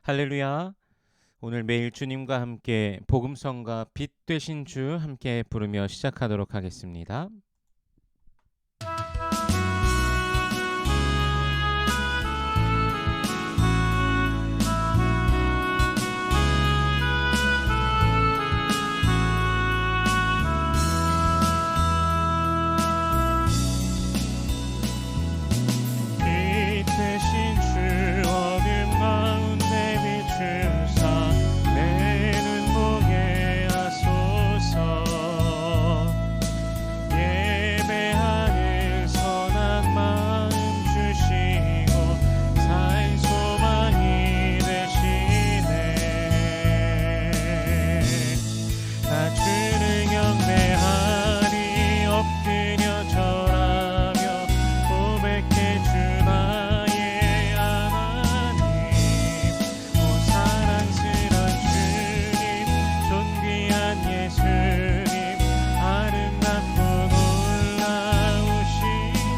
할렐루야. 오늘 매일 주님과 함께 복음성과 빛 되신 주 함께 부르며 시작하도록 하겠습니다. 빛 되신 주 어둠 가운데 비추사 내 눈 보게 하소서. 예배하는 선한 마음 주시고 살 소망이 되시네. 나 주를 경배하리 엎드려 절하며 고백해 주 나의 하나님. 오 사랑스런 주님 존귀한 예수님 아름답고 놀라우신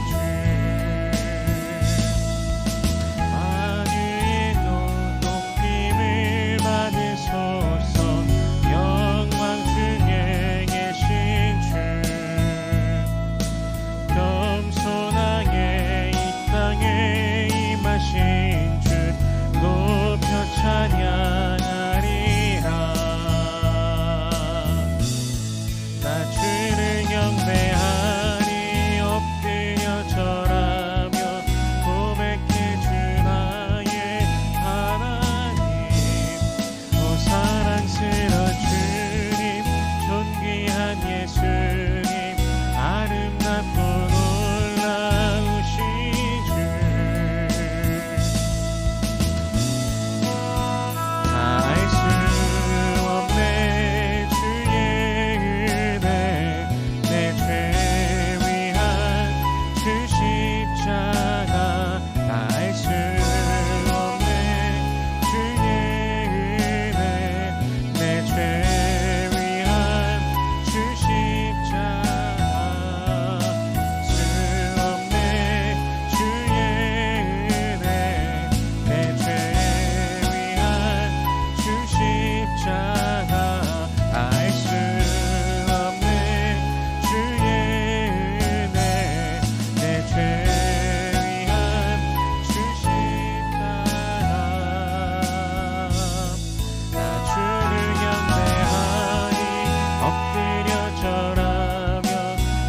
주 만유의 높임을 받으소서. 영광 중에 계신 주 겸손하게 이 땅에 임하신 주 높여 찬양하리라. 나 주를 경배하리 엎드려 절하며 고백해 주 나의 하나님. 오 사랑스러운 주님 존귀한 예수님 아름답고 놀라우신 주 알 수 없네 주의 은혜 내 죄 위한 주 십자가 알 수 없네 주의 은혜 내 죄 위한 주 십자가 수 없네 주의 은혜 내 죄 위한 주 십자가 알 수 없네 주의 은혜 내 죄 위한 주 십자가. 나 주를 경배하니 엎드려 절하며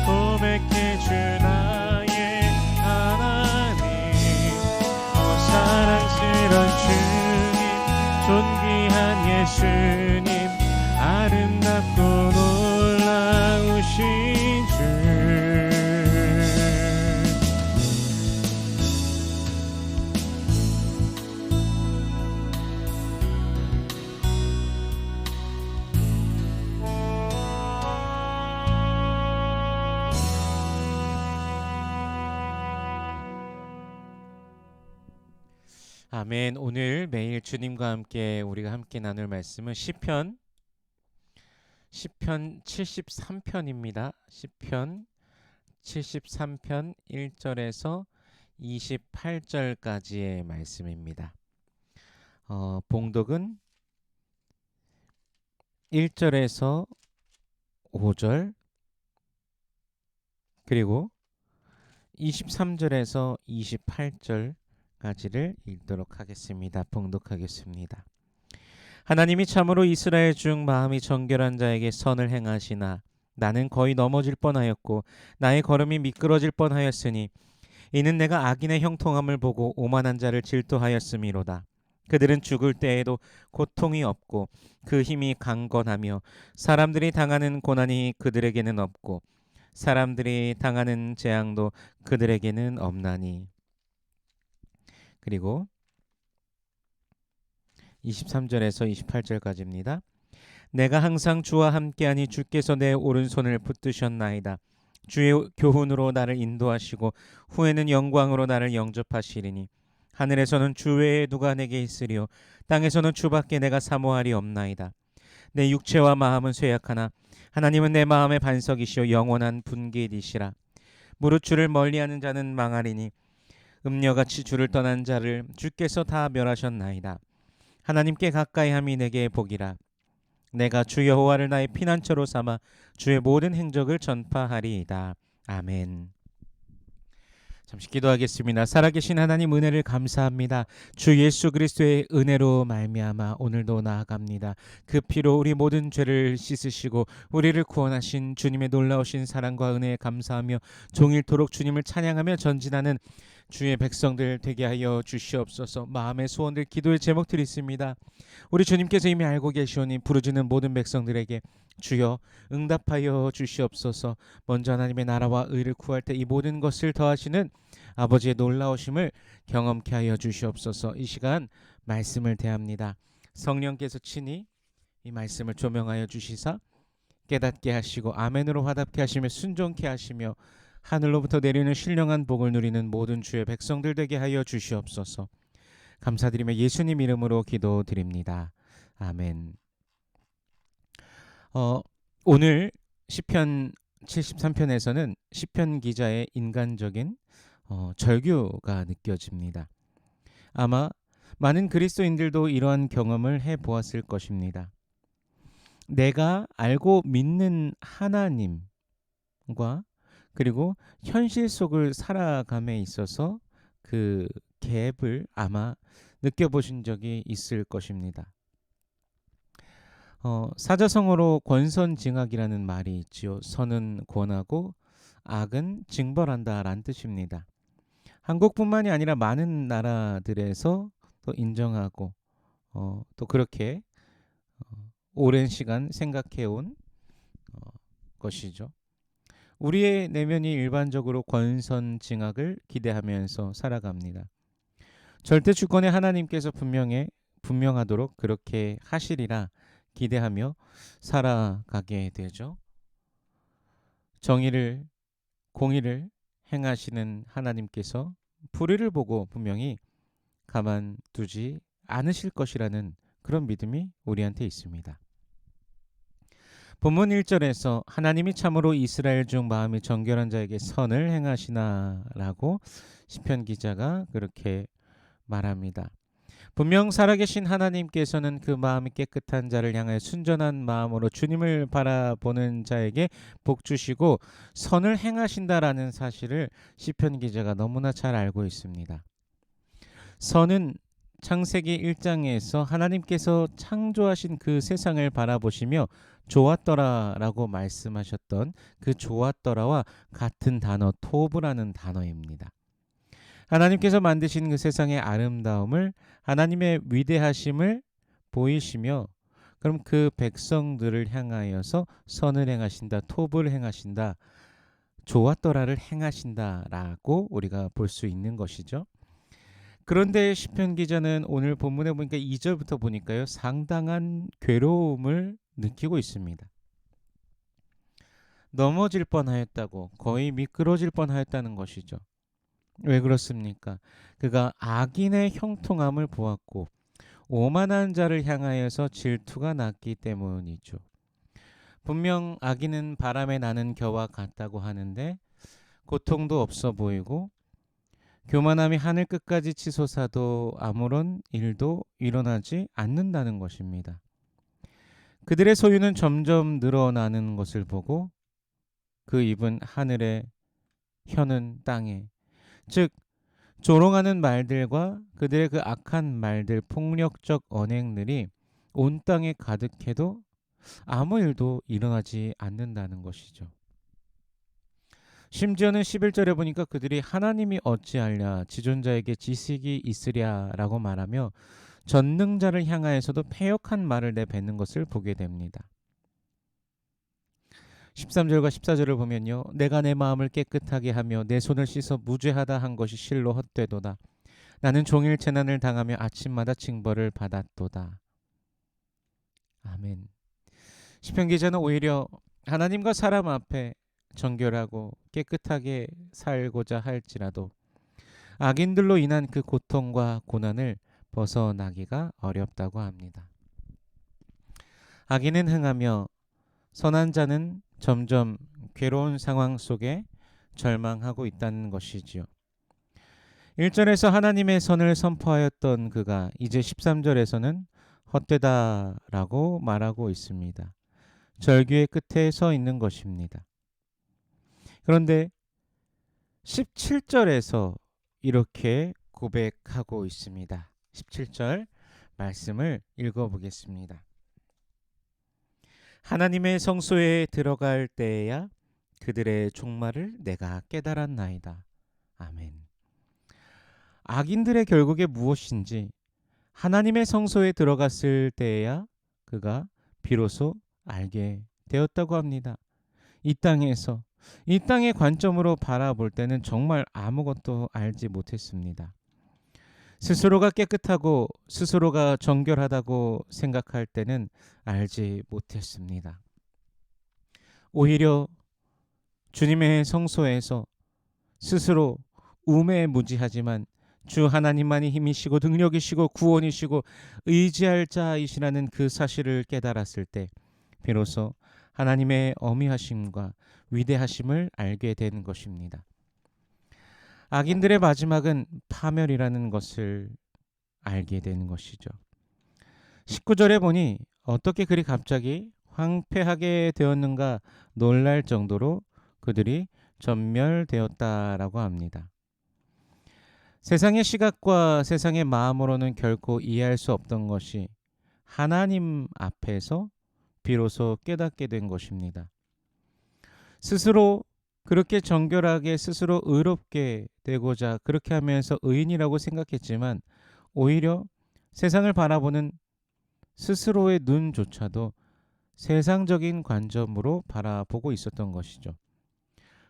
고백해 주 나의 하나님. 오 사랑스러운 주님 존귀한 예수님 아름답고 놀라우신 주. 아멘. 오늘 매일 주님과 함께 우리가 함께 나눌 말씀은 시편 73편입니다. 시편 73편 1절에서 28절까지의 말씀입니다. 봉독은 1절에서 5절 그리고 23절에서 28절까지를 읽도록 하겠습니다. 봉독하겠습니다. 하나님이 참으로 이스라엘 중 마음이 정결한 자에게 선을 행하시나 나는 거의 넘어질 뻔하였고 나의 걸음이 미끄러질 뻔하였으니 이는 내가 악인의 형통함을 보고 오만한 자를 질투하였음이로다. 그들은 죽을 때에도 고통이 없고 그 힘이 강건하며 사람들이 당하는 고난이 그들에게는 없고 사람들이 당하는 재앙도 그들에게는 없나니. 그리고 23절에서 28절까지입니다. 내가 항상 주와 함께하니 주께서 내 오른손을 붙드셨나이다. 주의 교훈으로 나를 인도하시고 후에는 영광으로 나를 영접하시리니 하늘에서는 주 외에 누가 내게 있으리요 땅에서는 주밖에 내가 사모하리 없나이다. 내 육체와 마음은 쇠약하나 하나님은 내 마음의 반석이시요 영원한 분깃이시라. 무릇 주를 멀리하는 자는 망하리니 음녀같이 주를 떠난 자를 주께서 다 멸하셨나이다. 하나님께 가까이함이 내게 복이라. 내가 주 여호와를 나의 피난처로 삼아 주의 모든 행적을 전파하리이다. 아멘. 잠시 기도하겠습니다. 살아계신 하나님 은혜를 감사합니다. 주 예수 그리스도의 은혜로 말미암아 오늘도 나아갑니다. 그 피로 우리 모든 죄를 씻으시고 우리를 구원하신 주님의 놀라우신 사랑과 은혜에 감사하며 종일토록 주님을 찬양하며 전진하는 주의 백성들 되게 하여 주시옵소서. 마음의 소원들, 기도의 제목들이 있습니다. 우리 주님께서 이미 알고 계시오니 부르짖는 모든 백성들에게 주여 응답하여 주시옵소서. 먼저 하나님의 나라와 의를 구할 때 이 모든 것을 더하시는 아버지의 놀라우심을 경험케 하여 주시옵소서. 이 시간 말씀을 대합니다. 성령께서 친히 이 말씀을 조명하여 주시사 깨닫게 하시고 아멘으로 화답케 하시며 순종케 하시며 하늘로부터 내리는 신령한 복을 누리는 모든 주의 백성들 되게 하여 주시옵소서. 감사드리며 예수님 이름으로 기도드립니다. 아멘. 오늘 시편 73편에서는 시편 기자의 인간적인 절규가 느껴집니다. 아마 많은 그리스도인들도 이러한 경험을 해보았을 것입니다. 내가 알고 믿는 하나님과 그리고 현실 속을 살아감에 있어서 그 갭을 아마 느껴보신 적이 있을 것입니다. 사자성어로 권선징악이라는 말이 있지요. 선은 권하고 악은 징벌한다 라는 뜻입니다. 한국뿐만이 아니라 많은 나라들에서 또 인정하고 또 그렇게 오랜 시간 생각해온 것이죠. 우리의 내면이 일반적으로 권선징악을 기대하면서 살아갑니다. 절대 주권의 하나님께서 분명하도록 그렇게 하시리라 기대하며 살아가게 되죠. 정의를, 공의를 행하시는 하나님께서 불의를 보고 분명히 가만두지 않으실 것이라는 그런 믿음이 우리한테 있습니다. 본문 1절에서 하나님이 참으로 이스라엘 중 마음이 정결한 자에게 선을 행하시나라고 시편 기자가 그렇게 말합니다. 분명 살아계신 하나님께서는 그 마음이 깨끗한 자를 향하여 순전한 마음으로 주님을 바라보는 자에게 복 주시고 선을 행하신다라는 사실을 시편 기자가 너무나 잘 알고 있습니다. 선은 창세기 1장에서 하나님께서 창조하신 그 세상을 바라보시며 좋았더라라고 말씀하셨던 그 좋았더라와 같은 단어 토브라는 단어입니다. 하나님께서 만드신 그 세상의 아름다움을 하나님의 위대하심을 보이시며 그럼 그 백성들을 향하여서 선을 행하신다, 토브를 행하신다, 좋았더라를 행하신다라고 우리가 볼 수 있는 것이죠. 그런데 시편 기자는 오늘 본문에 보니까 2절부터 보니까요. 상당한 괴로움을 느끼고 있습니다. 넘어질 뻔하였다고, 거의 미끄러질 뻔하였다는 것이죠. 왜 그렇습니까? 그가 악인의 형통함을 보았고 오만한 자를 향하여서 질투가 났기 때문이죠. 분명 악인은 바람에 나는 겨와 같다고 하는데 고통도 없어 보이고 교만함이 하늘 끝까지 치솟아도 아무런 일도 일어나지 않는다는 것입니다. 그들의 소유는 점점 늘어나는 것을 보고 그 입은 하늘에, 혀는 땅에, 즉 조롱하는 말들과 그들의 그 악한 말들, 폭력적 언행들이 온 땅에 가득해도 아무 일도 일어나지 않는다는 것이죠. 심지어는 11절에 보니까 그들이 하나님이 어찌하랴 지존자에게 지식이 있으랴라고 말하며 전능자를 향하여서도 패역한 말을 내뱉는 것을 보게 됩니다. 13절과 14절을 보면요. 내가 내 마음을 깨끗하게 하며 내 손을 씻어 무죄하다 한 것이 실로 헛되도다. 나는 종일 재난을 당하며 아침마다 징벌을 받았도다. 아멘. 시편 기자는 오히려 하나님과 사람 앞에 정결하고 깨끗하게 살고자 할지라도 악인들로 인한 그 고통과 고난을 벗어나기가 어렵다고 합니다. 악인은 흥하며 선한 자는 점점 괴로운 상황 속에 절망하고 있다는 것이지요. 1절에서 하나님의 선을 선포하였던 그가 이제 13절에서는 헛되다라고 말하고 있습니다. 절규의 끝에 서 있는 것입니다. 그런데 17절에서 이렇게 고백하고 있습니다. 17절 말씀을 읽어보겠습니다. 하나님의 성소에 들어갈 때에야 그들의 종말을 내가 깨달았나이다. 아멘. 악인들의 결국에 무엇인지 하나님의 성소에 들어갔을 때에야 그가 비로소 알게 되었다고 합니다. 이 땅에서 이 땅의 관점으로 바라볼 때는 정말 아무것도 알지 못했습니다. 스스로가 깨끗하고 스스로가 정결하다고 생각할 때는 알지 못했습니다. 오히려 주님의 성소에서 스스로 우매무지하지만 주 하나님만이 힘이시고 능력이시고 구원이시고 의지할 자이시라는 그 사실을 깨달았을 때 비로소 하나님의 어미하심과 위대하심을 알게 된 것입니다. 악인들의 마지막은 파멸이라는 것을 알게 되는 것이죠. 19절에 보니 어떻게 그리 갑자기 황폐하게 되었는가 놀랄 정도로 그들이 전멸되었다라고 합니다. 세상의 시각과 세상의 마음으로는 결코 이해할 수 없던 것이 하나님 앞에서 비로소 깨닫게 된 것입니다. 스스로 그렇게 정결하게 스스로 의롭게 되고자 그렇게 하면서 의인이라고 생각했지만 오히려 세상을 바라보는 스스로의 눈조차도 세상적인 관점으로 바라보고 있었던 것이죠.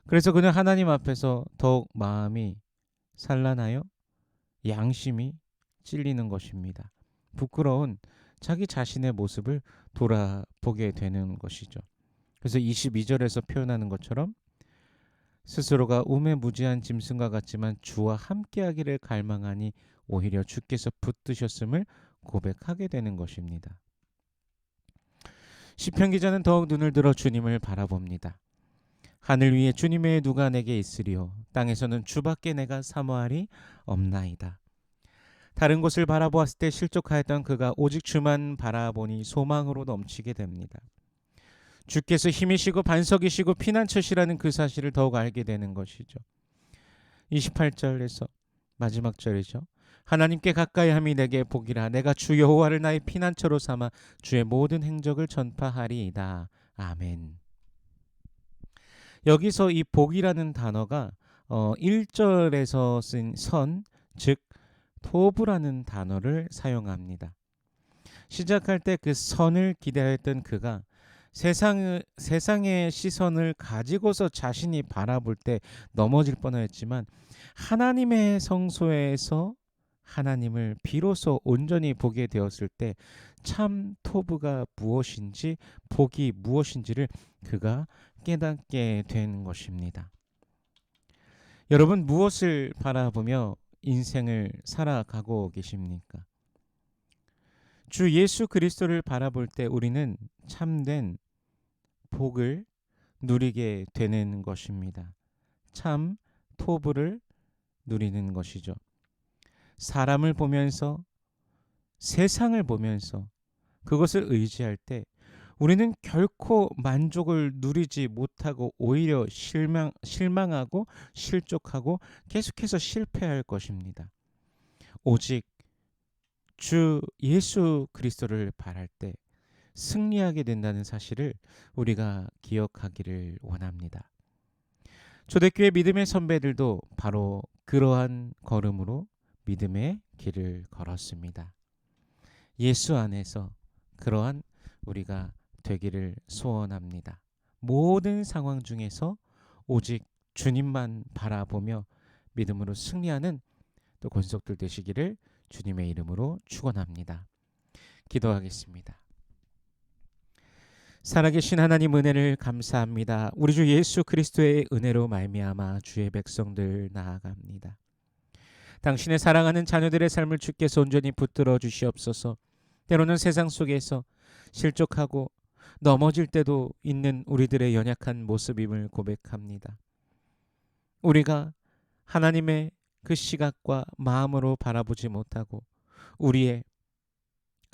그래서 그는 하나님 앞에서 더욱 마음이 산란하여 양심이 찔리는 것입니다. 부끄러운 자기 자신의 모습을 돌아보게 되는 것이죠. 그래서 22절에서 표현하는 것처럼 스스로가 우매무지한 짐승과 같지만 주와 함께하기를 갈망하니 오히려 주께서 붙드셨음을 고백하게 되는 것입니다. 시편 기자는 더욱 눈을 들어 주님을 바라봅니다. 하늘 위에 주님의 누가 내게 있으리요 땅에서는 주밖에 내가 사모하리 없나이다. 다른 곳을 바라보았을 때 실족하였던 그가 오직 주만 바라보니 소망으로 넘치게 됩니다. 주께서 힘이시고 반석이시고 피난처시라는 그 사실을 더욱 알게 되는 것이죠. 28절에서 마지막 절이죠. 하나님께 가까이 함이 내게 복이라 내가 주 여호와를 나의 피난처로 삼아 주의 모든 행적을 전파하리이다. 아멘. 여기서 이 복이라는 단어가 1절에서 쓴 선, 즉 토브라는 단어를 사용합니다. 시작할 때 그 선을 기대했던 그가 세상의 시선을 가지고서 자신이 바라볼 때 넘어질 뻔하였지만 하나님의 성소에서 하나님을 비로소 온전히 보게 되었을 때 참 토브가 무엇인지 복이 무엇인지를 그가 깨닫게 된 것입니다. 여러분 무엇을 바라보며 인생을 살아가고 계십니까? 주 예수 그리스도를 바라볼 때 우리는 참된 복을 누리게 되는 것입니다. 참 토부를 누리는 것이죠. 사람을 보면서 세상을 보면서 그것을 의지할 때 우리는 결코 만족을 누리지 못하고 오히려 실망하고 실족하고 계속해서 실패할 것입니다. 오직 주 예수 그리스도를 바랄 때 승리하게 된다는 사실을 우리가 기억하기를 원합니다. 초대교회 믿음의 선배들도 바로 그러한 걸음으로 믿음의 길을 걸었습니다. 예수 안에서 그러한 우리가 되기를 소원합니다. 모든 상황 중에서 오직 주님만 바라보며 믿음으로 승리하는 또 권속들 되시기를 주님의 이름으로 축원합니다. 기도하겠습니다. 살아계신 하나님 은혜를 감사합니다. 우리 주 예수 그리스도의 은혜로 말미암아 주의 백성들 나아갑니다. 당신의 사랑하는 자녀들의 삶을 주께서 온전히 붙들어 주시옵소서. 때로는 세상 속에서 실족하고 넘어질 때도 있는 우리들의 연약한 모습임을 고백합니다. 우리가 하나님의 그 시각과 마음으로 바라보지 못하고 우리의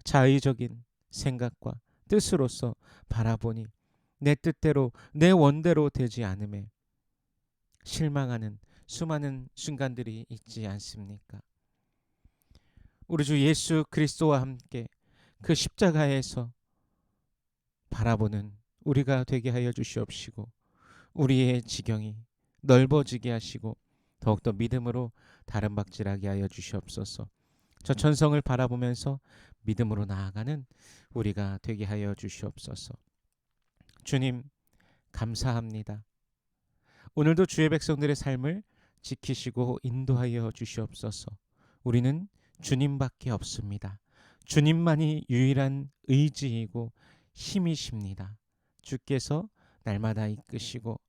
자의적인 생각과 뜻으로서 바라보니 내 뜻대로 내 원대로 되지 않음에 실망하는 수많은 순간들이 있지 않습니까? 우리 주 예수 그리스도와 함께 그 십자가에서 바라보는 우리가 되게 하여 주시옵시고, 우리의 지경이 넓어지게 하시고 더욱더 믿음으로 다름박질하게 하여 주시옵소서. 저 천성을 바라보면서 믿음으로 나아가는 우리가 되게 하여 주시옵소서. 주님, 감사합니다. 오늘도 주의 백성들의 삶을 지키시고 인도하여 주시옵소서. 우리는 주님밖에 없습니다. 주님만이 유일한 의지이고 힘이십니다. 주께서 날마다 이끄시고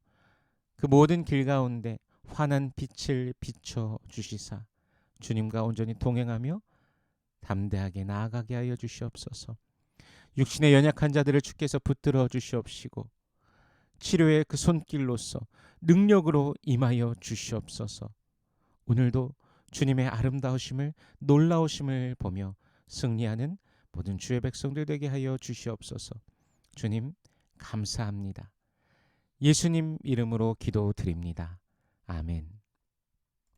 그 모든 길 가운데 환한 빛을 비춰 주시사 주님과 온전히 동행하며 담대하게 나아가게 하여 주시옵소서. 육신의 연약한 자들을 주께서 붙들어 주시옵시고 치료의 그 손길로서 능력으로 임하여 주시옵소서. 오늘도 주님의 아름다우심을 놀라우심을 보며 승리하는 모든 주의 백성들 되게 하여 주시옵소서. 주님 감사합니다. 예수님 이름으로 기도드립니다. 아멘.